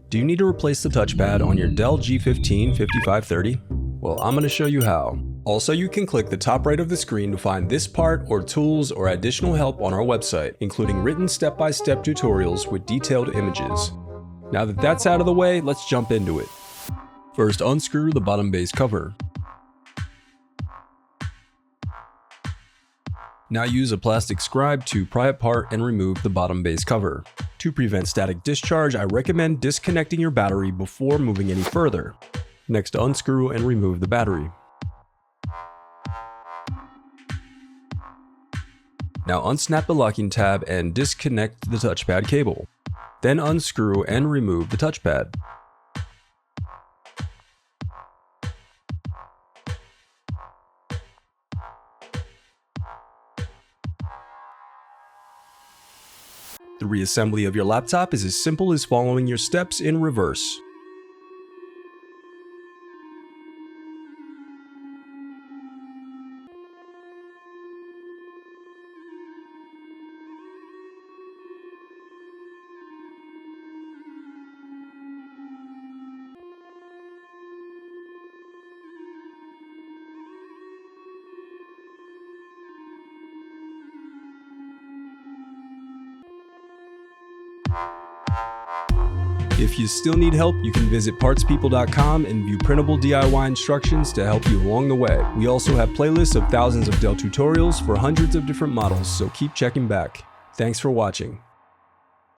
Do you need to replace the touchpad on your Dell G15 5530? Well, I'm going to show you how. Also, you can click the top right of the screen to find this part or tools or additional help on our website, including written step-by-step tutorials with detailed images. Now that that's out of the way, let's jump into it. First, unscrew the bottom base cover. Now use a plastic scribe to pry apart and remove the bottom base cover. To prevent static discharge, I recommend disconnecting your battery before moving any further. Next, unscrew and remove the battery. Now unsnap the locking tab and disconnect the touchpad cable. Then unscrew and remove the touchpad. The reassembly of your laptop is as simple as following your steps in reverse. If you still need help, you can visit partspeople.com and view printable DIY instructions to help you along the way. We also have playlists of thousands of Dell tutorials for hundreds of different models, so keep checking back. Thanks for watching.